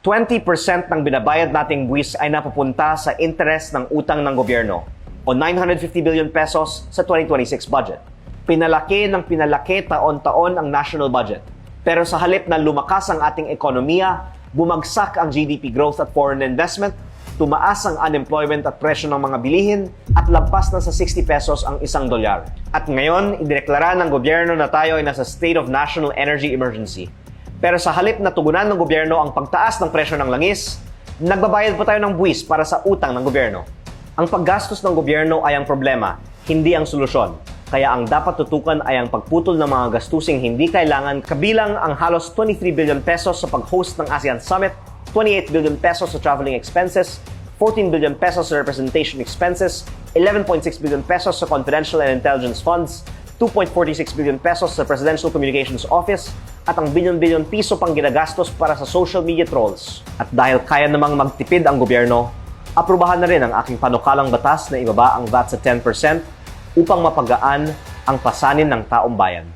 20% ng binabayad nating buwis ay napupunta sa interest ng utang ng gobyerno o 950 billion pesos sa 2026 budget. Pinalaki ng pinalaki taon-taon ang national budget. Pero sa halip na lumakas ang ating ekonomiya, bumagsak ang GDP growth at foreign investment, tumaas ang unemployment at presyo ng mga bilihin at lampas na sa 60 pesos ang $1. At ngayon, idineklara ng gobyerno na tayo ay nasa state of national energy emergency. Pero sa halip na tugunan ng gobyerno ang pagtaas ng presyo ng langis, nagbabayad pa tayo ng buwis para sa utang ng gobyerno. Ang paggastos ng gobyerno ay ang problema, hindi ang solusyon. Kaya ang dapat tutukan ay ang pagputol ng mga gastusing hindi kailangan, kabilang ang halos 23 billion pesos sa pag-host ng ASEAN Summit, 28 billion pesos sa traveling expenses, 14 billion pesos sa representation expenses, 11.6 billion pesos sa confidential and intelligence funds, 2.46 billion pesos sa Presidential Communications Office, at ang bilyon-bilyon piso pang ginagastos para sa social media trolls. At dahil kaya namang magtipid ang gobyerno, aprubahan na rin ang aking panukalang batas na ibaba ang VAT sa 10% upang mapagaan ang pasanin ng taong bayan.